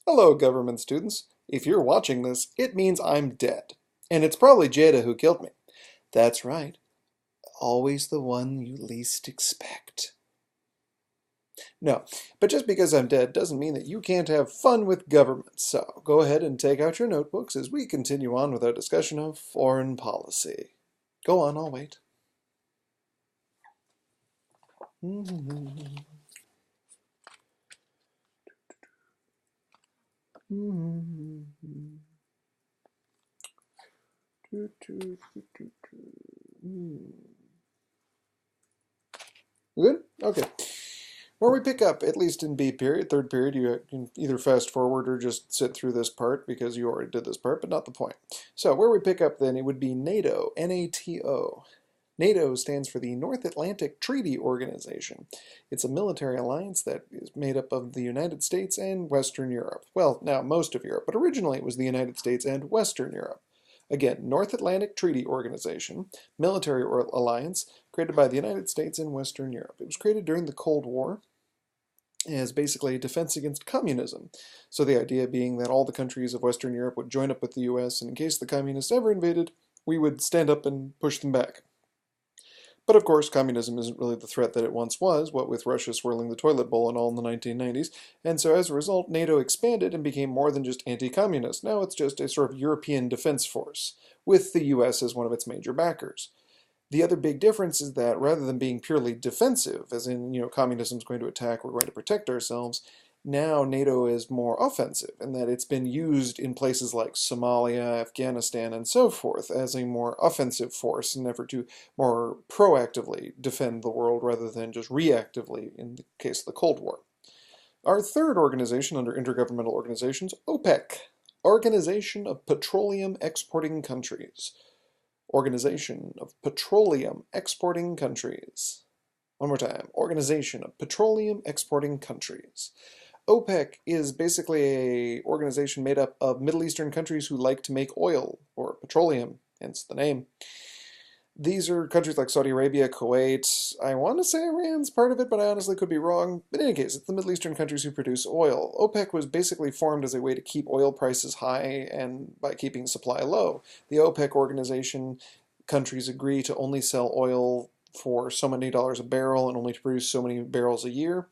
Hello, government students. If you're watching this, it means I'm dead. And it's probably Jada who killed me. That's right. Always the one you least expect. No, but just because I'm dead doesn't mean that you can't have fun with government. So go ahead and take out your notebooks as we continue on with our discussion of foreign policy. Go on, I'll wait. Good? Okay. Where we pick up, at least in B period, third period, you can either fast forward or just sit through this part because you already did this part, but not the point. So where we pick up then, it would be NATO, NATO. NATO stands for the North Atlantic Treaty Organization. It's a military alliance that is made up of the United States and Western Europe. Well, now most of Europe, but originally it was the United States and Western Europe. Again, North Atlantic Treaty Organization, military alliance created by the United States and Western Europe. It was created during the Cold War as basically a defense against communism. So the idea being that all the countries of Western Europe would join up with the US, and in case the communists ever invaded, we would stand up and push them back. But of course, communism isn't really the threat that it once was, what with Russia swirling the toilet bowl and all in the 1990s, and so as a result, NATO expanded and became more than just anti-communist. Now it's just a sort of European defense force, with the US as one of its major backers. The other big difference is that rather than being purely defensive, as in, communism is going to attack, we're going to protect ourselves, now NATO is more offensive, in that it's been used in places like Somalia, Afghanistan, and so forth as a more offensive force in an effort to more proactively defend the world rather than just reactively in the case of the Cold War. Our third organization under intergovernmental organizations, OPEC, Organization of Petroleum Exporting Countries. Organization of Petroleum Exporting Countries. One more time. Organization of Petroleum Exporting Countries. OPEC is basically an organization made up of Middle Eastern countries who like to make oil, or petroleum, hence the name. These are countries like Saudi Arabia, Kuwait. I want to say Iran's part of it, but I honestly could be wrong. But in any case, it's the Middle Eastern countries who produce oil. OPEC was basically formed as a way to keep oil prices high and by keeping supply low. The OPEC organization countries agree to only sell oil for so many dollars a barrel and only to produce so many barrels a year.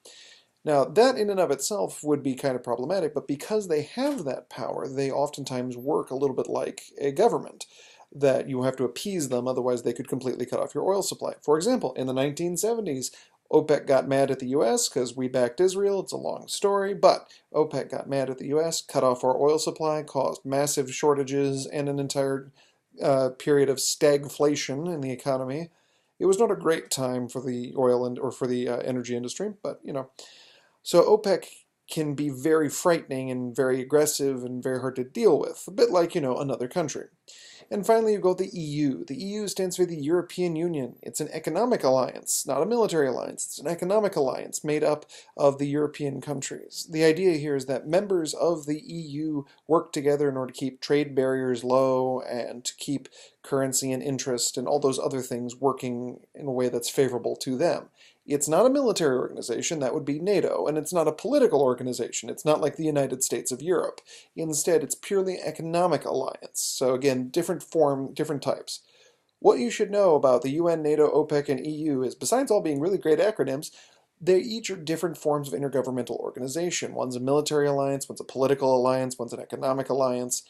Now, that in and of itself would be kind of problematic, but because they have that power, they oftentimes work a little bit like a government, that you have to appease them, otherwise they could completely cut off your oil supply. For example, in the 1970s, OPEC got mad at the US because we backed Israel. It's a long story, but OPEC got mad at the US, cut off our oil supply, caused massive shortages and an entire period of stagflation in the economy. It was not a great time for the oil or for the energy industry, but so OPEC can be very frightening and very aggressive and very hard to deal with, a bit like, another country. And finally, you go the EU. The EU stands for the European Union. It's an economic alliance, not a military alliance. It's an economic alliance made up of the European countries. The idea here is that members of the EU work together in order to keep trade barriers low and to keep currency and interest and all those other things working in a way that's favorable to them. It's not a military organization, that would be NATO, and it's not a political organization. It's not like the United States of Europe. Instead, it's purely economic alliance. So again, different form, different types. What you should know about the UN, NATO, OPEC, and EU is, besides all being really great acronyms, they each are different forms of intergovernmental organization. One's a military alliance, one's a political alliance, one's an economic alliance.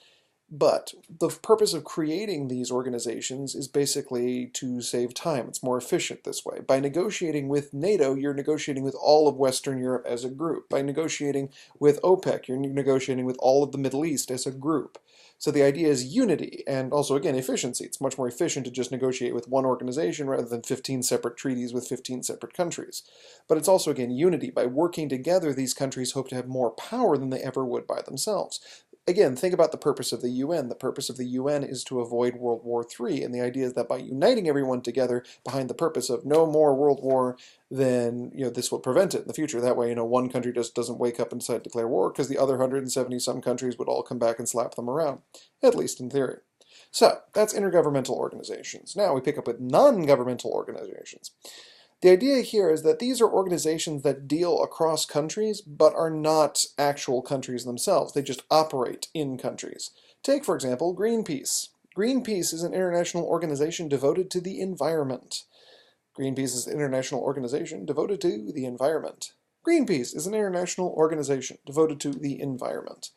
But the purpose of creating these organizations is basically to save time. It's more efficient this way. By negotiating with NATO, you're negotiating with all of Western Europe as a group. By negotiating with OPEC, you're negotiating with all of the Middle East as a group. So the idea is unity and also, again, efficiency. It's much more efficient to just negotiate with one organization rather than 15 separate treaties with 15 separate countries. But it's also, again, unity. By working together, these countries hope to have more power than they ever would by themselves. Again, think about the purpose of the UN. The purpose of the UN is to avoid World War III, and the idea is that by uniting everyone together behind the purpose of no more World War, then this will prevent it in the future. That way, one country just doesn't wake up and decide to declare war, because the other 170-some countries would all come back and slap them around, at least in theory. So, that's intergovernmental organizations. Now we pick up with non-governmental organizations. The idea here is that these are organizations that deal across countries, but are not actual countries themselves. They just operate in countries. Take, for example, Greenpeace. Greenpeace is an international organization devoted to the environment. Greenpeace is an international organization devoted to the environment. Greenpeace is an international organization devoted to the environment.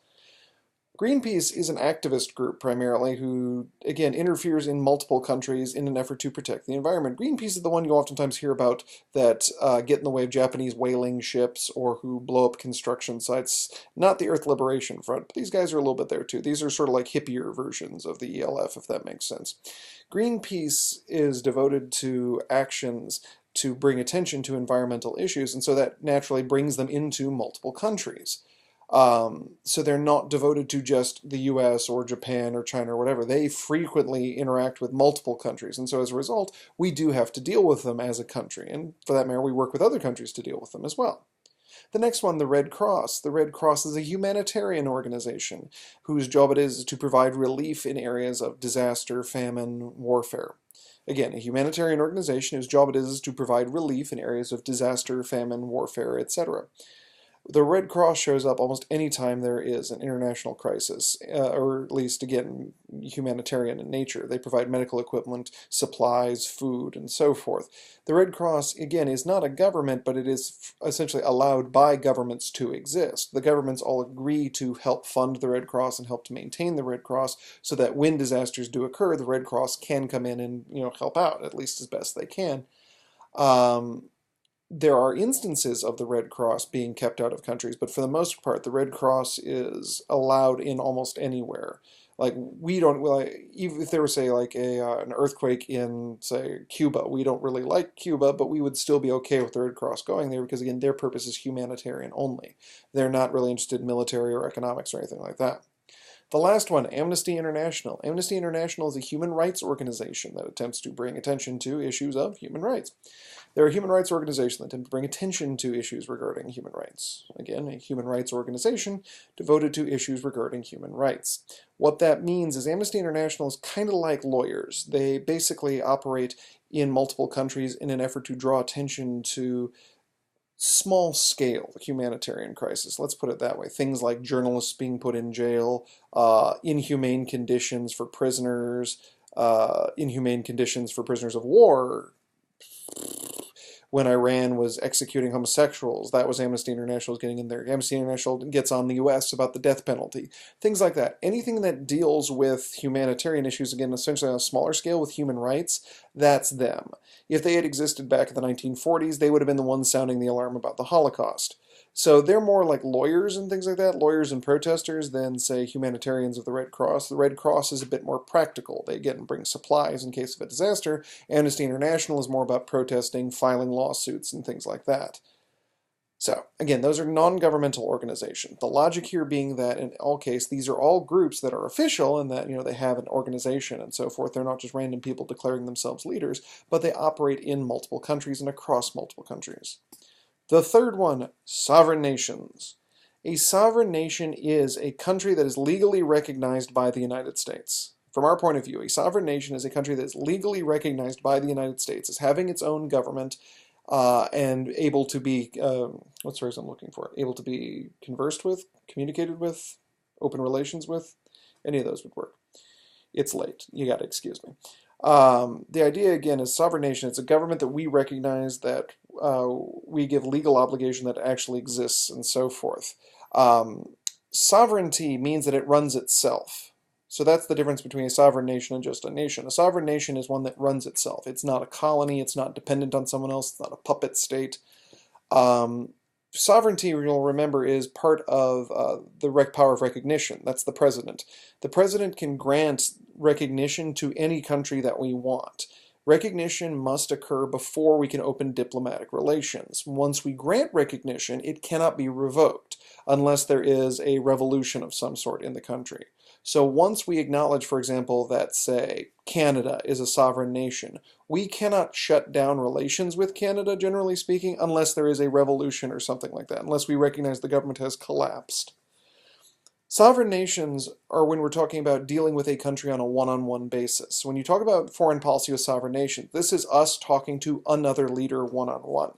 Greenpeace is an activist group primarily who, again, interferes in multiple countries in an effort to protect the environment. Greenpeace is the one you oftentimes hear about that get in the way of Japanese whaling ships or who blow up construction sites. Not the Earth Liberation Front, but these guys are a little bit there too. These are sort of like hippier versions of the ELF, if that makes sense. Greenpeace is devoted to actions to bring attention to environmental issues, and so that naturally brings them into multiple countries. So they're not devoted to just the US or Japan or China or whatever. They frequently interact with multiple countries. And so as a result, we do have to deal with them as a country. And for that matter, we work with other countries to deal with them as well. The next one, the Red Cross. The Red Cross is a humanitarian organization whose job it is to provide relief in areas of disaster, famine, warfare. Again, a humanitarian organization whose job it is to provide relief in areas of disaster, famine, warfare, etc. The Red Cross shows up almost any time there is an international crisis, or at least, again, humanitarian in nature. They provide medical equipment, supplies, food, and so forth. The Red Cross, again, is not a government, but it is essentially allowed by governments to exist. The governments all agree to help fund the Red Cross and help to maintain the Red Cross so that when disasters do occur, the Red Cross can come in and help out, at least as best they can. There are instances of the Red Cross being kept out of countries, but for the most part, the Red Cross is allowed in almost anywhere. Like, we don't, well, even if there was, say, like an earthquake in, say, Cuba, we don't really like Cuba, but we would still be okay with the Red Cross going there because, again, their purpose is humanitarian only. They're not really interested in military or economics or anything like that. The last one, Amnesty International. Amnesty International is a human rights organization that attempts to bring attention to issues of human rights. They're a human rights organization that attempt to bring attention to issues regarding human rights. Again, a human rights organization devoted to issues regarding human rights. What that means is Amnesty International is kind of like lawyers. They basically operate in multiple countries in an effort to draw attention to small-scale humanitarian crisis. Let's put it that way. Things like journalists being put in jail, inhumane conditions for prisoners, inhumane conditions for prisoners of war. When Iran was executing homosexuals, that was Amnesty International getting in there. Amnesty International gets on the US about the death penalty. Things like that. Anything that deals with humanitarian issues, again, essentially on a smaller scale with human rights, that's them. If they had existed back in the 1940s, they would have been the ones sounding the alarm about the Holocaust. So they're more like lawyers and things like that, lawyers and protesters, than, say, humanitarians of the Red Cross. The Red Cross is a bit more practical. They get and bring supplies in case of a disaster. Amnesty International is more about protesting, filing lawsuits, and things like that. So, again, those are non-governmental organizations. The logic here being that, in all cases, these are all groups that are official and that, they have an organization and so forth. They're not just random people declaring themselves leaders, but they operate in multiple countries and across multiple countries. The third one, sovereign nations. A sovereign nation is a country that is legally recognized by the United States. From our point of view, a sovereign nation is a country that is legally recognized by the United States as having its own government and able to be, what's the phrase I'm looking for? Able to be conversed with, communicated with, open relations with. Any of those would work. It's late. You got to excuse me. The idea, again, is sovereign nation. It's a government that we recognize, that we give legal obligation that actually exists, and so forth. Sovereignty means that it runs itself. So that's the difference between a sovereign nation and just a nation. A sovereign nation is one that runs itself. It's not a colony. It's not dependent on someone else. It's not a puppet state. Sovereignty, you'll remember, is part of the power of recognition. That's the president. The president can grant recognition to any country that we want. Recognition must occur before we can open diplomatic relations. Once we grant recognition, it cannot be revoked unless there is a revolution of some sort in the country. So once we acknowledge, for example, that, say, Canada is a sovereign nation, we cannot shut down relations with Canada, generally speaking, unless there is a revolution or something like that, unless we recognize the government has collapsed. Sovereign nations are when we're talking about dealing with a country on a one-on-one basis. When you talk about foreign policy with sovereign nations, this is us talking to another leader one-on-one.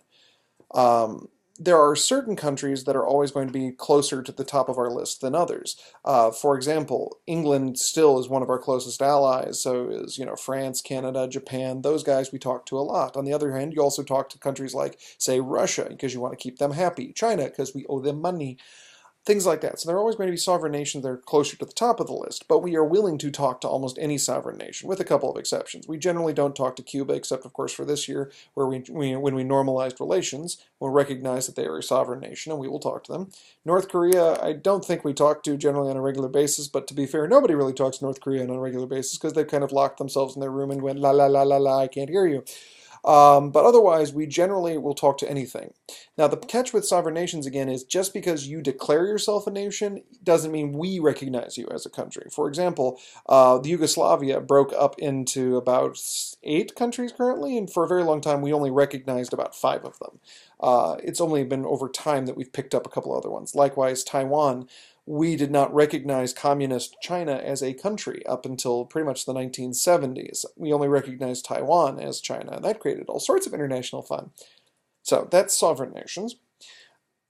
There are certain countries that are always going to be closer to the top of our list than others. For example, England still is one of our closest allies, so is, France, Canada, Japan. Those guys we talk to a lot. On the other hand, you also talk to countries like, say, Russia, because you want to keep them happy, China, because we owe them money. Things like that. So there are always going to be sovereign nations that are closer to the top of the list, but we are willing to talk to almost any sovereign nation, with a couple of exceptions. We generally don't talk to Cuba, except of course for this year, where when we normalized relations, we'll recognize that they are a sovereign nation, and we will talk to them. North Korea, I don't think we talk to generally on a regular basis, but to be fair, nobody really talks to North Korea on a regular basis, because they've kind of locked themselves in their room and went, la la la la la, I can't hear you. But otherwise, we generally will talk to anything. Now, the catch with sovereign nations, again, is just because you declare yourself a nation doesn't mean we recognize you as a country. For example, the Yugoslavia broke up into about 8 countries currently, and for a very long time, we only recognized about 5 of them. It's only been over time that we've picked up a couple other ones. Likewise, Taiwan. We did not recognize communist China as a country up until pretty much the 1970s. We only recognized Taiwan as China, and that created all sorts of international fun. So that's sovereign nations.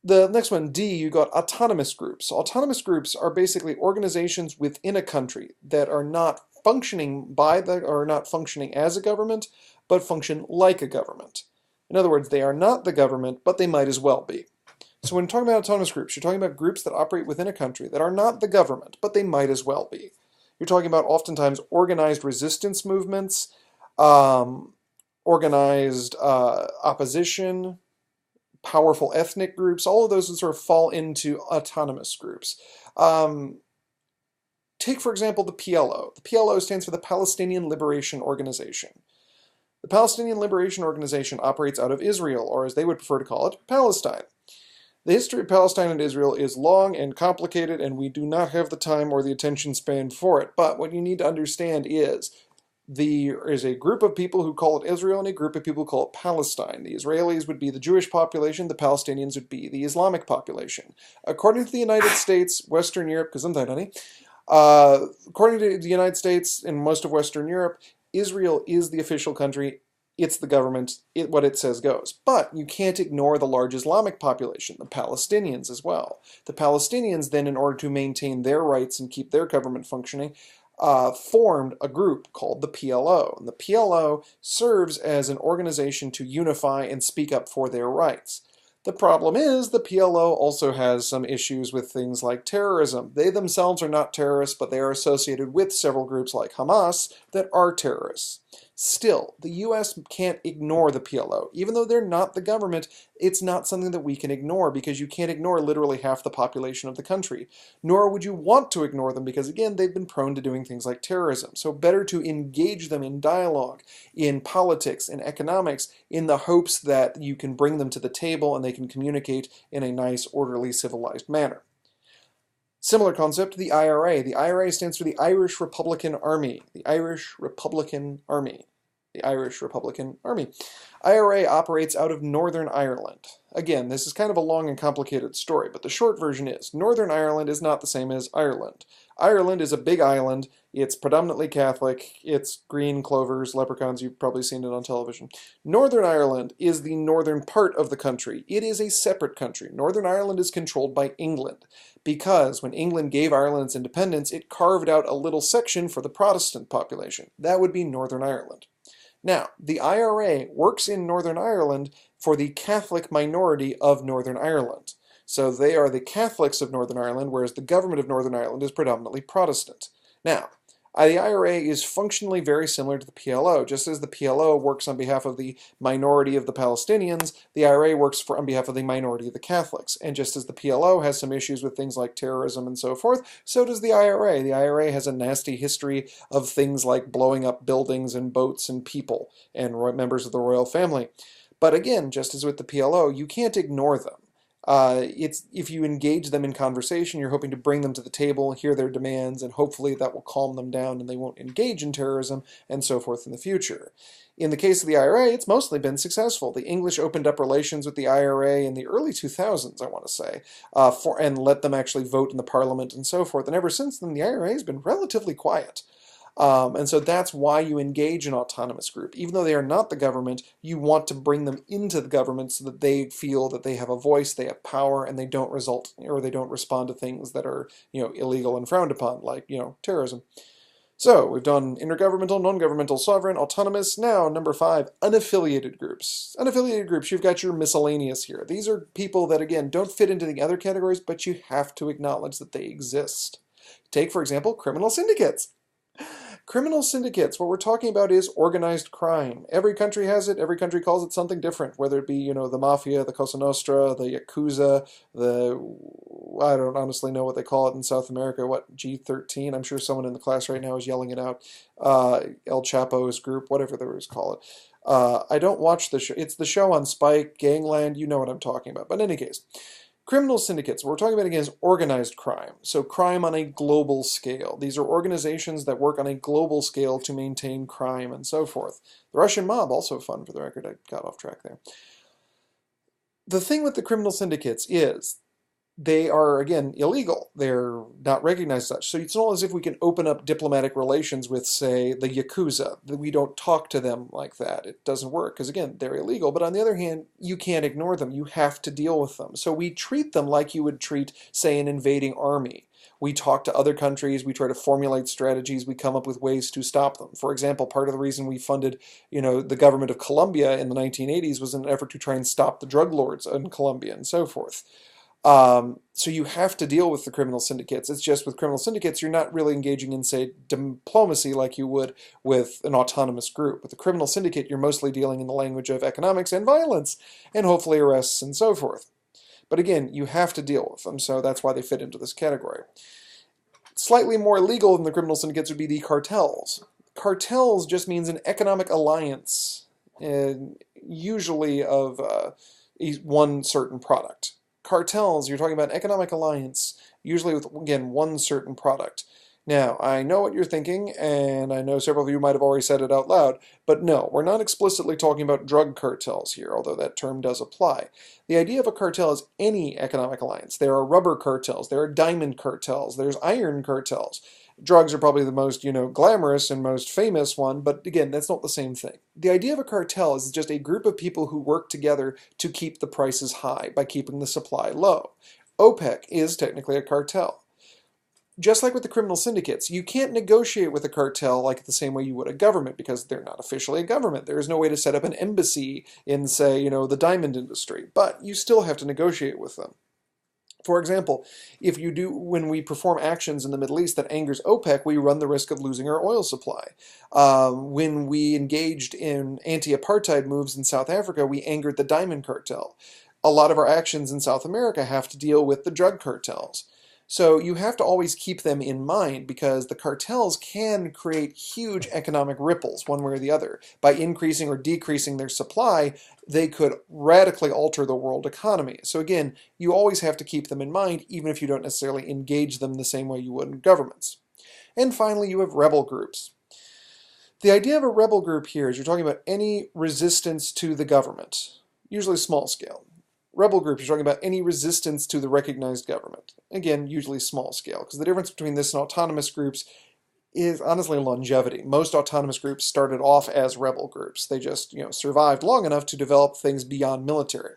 The next one, D, you got autonomous groups. Autonomous groups are basically organizations within a country that are not functioning or not functioning as a government, but function like a government. In other words, they are not the government, but they might as well be. So when talking about autonomous groups, you're talking about groups that operate within a country that are not the government, but they might as well be. You're talking about oftentimes organized resistance movements, organized opposition, powerful ethnic groups, all of those sort of fall into autonomous groups. Take, for example, the PLO. The PLO stands for the Palestinian Liberation Organization. The Palestinian Liberation Organization operates out of Israel, or as they would prefer to call it, Palestine. The history of Palestine and Israel is long and complicated, and we do not have the time or the attention span for it. But what you need to understand is there is a group of people who call it Israel and a group of people who call it Palestine. The Israelis would be the Jewish population, the Palestinians would be the Islamic population. According to the United States, Western Europe, because I'm tight, honey, according to the United States and most of Western Europe, Israel is the official country. It's the government, what it says goes. But you can't ignore the large Islamic population, the Palestinians as well. The Palestinians then, in order to maintain their rights and keep their government functioning, formed a group called the PLO. And the PLO serves as an organization to unify and speak up for their rights. The problem is the PLO also has some issues with things like terrorism. They themselves are not terrorists, but they are associated with several groups like Hamas that are terrorists. Still, the U.S. can't ignore the PLO. Even though they're not the government, it's not something that we can ignore because you can't ignore literally half the population of the country. Nor would you want to ignore them because, again, they've been prone to doing things like terrorism. So better to engage them in dialogue, in politics, in economics, in the hopes that you can bring them to the table and they can communicate in a nice, orderly, civilized manner. Similar concept, the IRA. The IRA stands for the Irish Republican Army. The Irish Republican Army. The Irish Republican Army. IRA operates out of Northern Ireland. Again, this is kind of a long and complicated story, but the short version is Northern Ireland is not the same as Ireland. Ireland is a big island. It's predominantly Catholic. It's green clovers, leprechauns. You've probably seen it on television. Northern Ireland is the northern part of the country. It is a separate country. Northern Ireland is controlled by England because when England gave Ireland its independence, it carved out a little section for the Protestant population. That would be Northern Ireland. Now, the IRA works in Northern Ireland for the Catholic minority of Northern Ireland. So they are the Catholics of Northern Ireland, whereas the government of Northern Ireland is predominantly Protestant. Now, the IRA is functionally very similar to the PLO. Just as the PLO works on behalf of the minority of the Palestinians, the IRA works on behalf of the minority of the Catholics. And just as the PLO has some issues with things like terrorism and so forth, so does the IRA. The IRA has a nasty history of things like blowing up buildings and boats and people and members of the royal family. But again, just as with the PLO, you can't ignore them. It's if you engage them in conversation, you're hoping to bring them to the table, hear their demands, and hopefully that will calm them down and they won't engage in terrorism and so forth in the future. In the case of the IRA, it's mostly been successful. The English opened up relations with the IRA in the early 2000s, I want to say, and let them actually vote in the parliament and so forth. And ever since then, the IRA has been relatively quiet. And so that's why you engage an autonomous group. Even though they are not the government, you want to bring them into the government so that they feel that they have a voice, they have power, and they don't result or they don't respond to things that are, illegal and frowned upon, like, terrorism. So we've done intergovernmental, non-governmental, sovereign, autonomous. Now, number 5, unaffiliated groups. Unaffiliated groups, you've got your miscellaneous here. These are people that, again, don't fit into the other categories, but you have to acknowledge that they exist. Take, for example, criminal syndicates. Criminal syndicates, what we're talking about is organized crime. Every country has it. Every country calls it something different, whether it be, the mafia, the Cosa Nostra, the Yakuza, I don't honestly know what they call it in South America, what, G13? I'm sure someone in the class right now is yelling it out. El Chapo's group, whatever they was call it. I don't watch the show. It's the show on Spike, Gangland, you know what I'm talking about. But in any case, criminal syndicates, what we're talking about again is organized crime. So crime on a global scale. These are organizations that work on a global scale to maintain crime and so forth. The Russian mob, also fun for the record, I got off track there. The thing with the criminal syndicates is they are, again, illegal. They're not recognized as such. So it's not as if we can open up diplomatic relations with, say, the Yakuza. We don't talk to them like that. It doesn't work because, again, they're illegal. But on the other hand, you can't ignore them. You have to deal with them. So we treat them like you would treat, say, an invading army. We talk to other countries. We try to formulate strategies. We come up with ways to stop them. For example, part of the reason we funded, the government of Colombia in the 1980s was in an effort to try and stop the drug lords in Colombia and so forth. So you have to deal with the criminal syndicates. It's just with criminal syndicates, you're not really engaging in, say, diplomacy like you would with an autonomous group. With a criminal syndicate, you're mostly dealing in the language of economics and violence, and hopefully arrests and so forth. But again, you have to deal with them, so that's why they fit into this category. Slightly more legal than the criminal syndicates would be the cartels. Cartels just means an economic alliance, usually of one certain product. Cartels, you're talking about an economic alliance, usually with, again, one certain product. Now, I know what you're thinking, and I know several of you might have already said it out loud, but no, we're not explicitly talking about drug cartels here, although that term does apply. The idea of a cartel is any economic alliance. There are rubber cartels, there are diamond cartels, there's iron cartels. Drugs are probably the most, glamorous and most famous one, but again, that's not the same thing. The idea of a cartel is just a group of people who work together to keep the prices high by keeping the supply low. OPEC is technically a cartel. Just like with the criminal syndicates, you can't negotiate with a cartel like the same way you would a government because they're not officially a government. There is no way to set up an embassy in, say, the diamond industry, but you still have to negotiate with them. For example, when we perform actions in the Middle East that angers OPEC, we run the risk of losing our oil supply. When we engaged in anti-apartheid moves in South Africa, we angered the diamond cartel. A lot of our actions in South America have to deal with the drug cartels. So you have to always keep them in mind because the cartels can create huge economic ripples one way or the other. By increasing or decreasing their supply, they could radically alter the world economy. So again, you always have to keep them in mind even if you don't necessarily engage them the same way you would in governments. And finally, you have rebel groups. The idea of a rebel group here is you're talking about any resistance to the government, usually small scale. Rebel groups, you're talking about any resistance to the recognized government. Again, usually small scale, because the difference between this and autonomous groups is honestly longevity. Most autonomous groups started off as rebel groups. They just, survived long enough to develop things beyond military.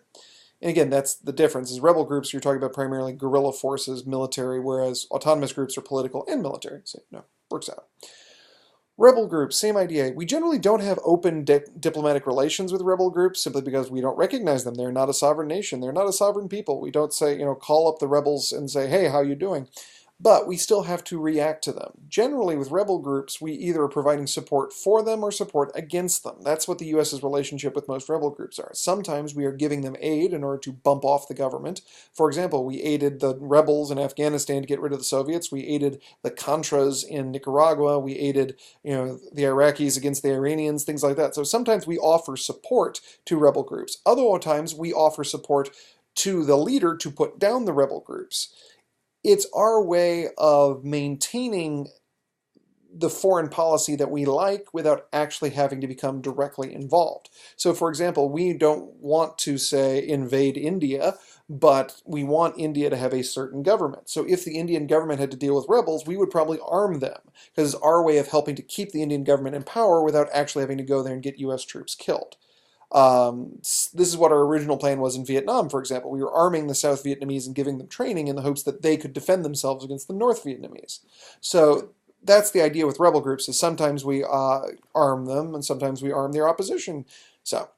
And again, that's the difference. Is rebel groups, you're talking about primarily guerrilla forces, military, whereas autonomous groups are political and military. So, works out. Rebel groups, same idea. We generally don't have open diplomatic relations with rebel groups simply because we don't recognize them. They're not a sovereign nation. They're not a sovereign people. We don't say, call up the rebels and say, hey, how you doing? But we still have to react to them. Generally, with rebel groups, we either are providing support for them or support against them. That's what the U.S.'s relationship with most rebel groups are. Sometimes we are giving them aid in order to bump off the government. For example, we aided the rebels in Afghanistan to get rid of the Soviets. We aided the Contras in Nicaragua. We aided, the Iraqis against the Iranians, things like that. So sometimes we offer support to rebel groups. Other times we offer support to the leader to put down the rebel groups. It's our way of maintaining the foreign policy that we like without actually having to become directly involved. So, for example, we don't want to, say, invade India, but we want India to have a certain government. So if the Indian government had to deal with rebels, we would probably arm them, because it's our way of helping to keep the Indian government in power without actually having to go there and get US troops killed. This is what our original plan was in Vietnam, for example. We were arming the South Vietnamese and giving them training in the hopes that they could defend themselves against the North Vietnamese. So that's the idea with rebel groups, is sometimes we arm them and sometimes we arm their opposition. So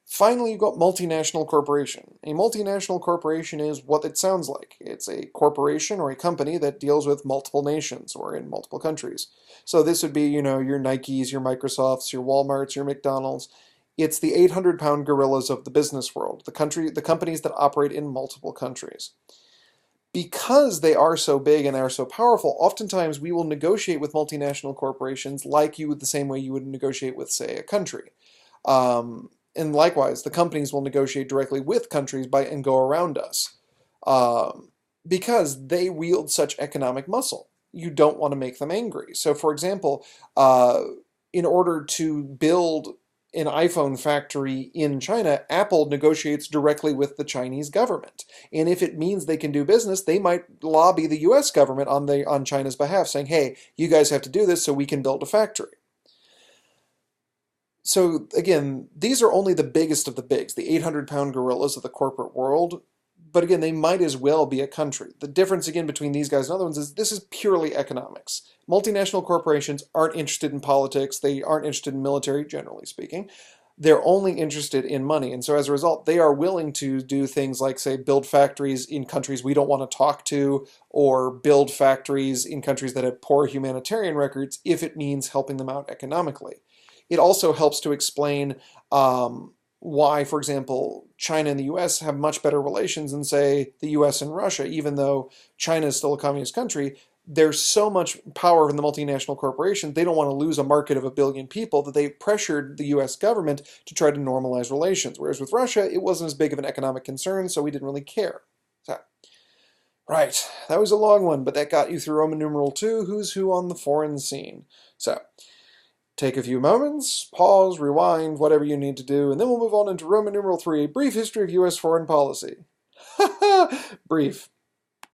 finally, you've got multinational corporation. A multinational corporation is what it sounds like. It's a corporation or a company that deals with multiple nations or in multiple countries. So this would be, your Nikes, your Microsofts, your Walmarts, your McDonald's. It's the 800-pound gorillas of the business world, the companies that operate in multiple countries. Because they are so big and are so powerful, oftentimes we will negotiate with multinational corporations like the same way you would negotiate with, say, a country. And likewise, the companies will negotiate directly with countries and go around us, because they wield such economic muscle. You don't want to make them angry. So, for example, in order to build an iPhone factory in China, Apple negotiates directly with the Chinese government. And if it means they can do business, they might lobby the US government on China's behalf, saying, hey, you guys have to do this so we can build a factory. So again, these are only the biggest of the bigs, the 800-pound gorillas of the corporate world. But again, they might as well be a country. The difference, again, between these guys and other ones is this is purely economics. Multinational corporations aren't interested in politics. They aren't interested in military, generally speaking. They're only interested in money. And so as a result, they are willing to do things like, say, build factories in countries we don't want to talk to, or build factories in countries that have poor humanitarian records if it means helping them out economically. It also helps to explain why, for example, China and the US have much better relations than, say, the US and Russia. Even though China is still a communist country, there's so much power in the multinational corporation, they don't want to lose a market of 1 billion people, that they pressured the US government to try to normalize relations. Whereas with Russia, it wasn't as big of an economic concern, so we didn't really care. So, right, that was a long one, but that got you through Roman numeral 2, who's who on the foreign scene. So, take a few moments, pause, rewind, whatever you need to do, and then we'll move on into Roman numeral 3, a brief history of US foreign policy. Brief.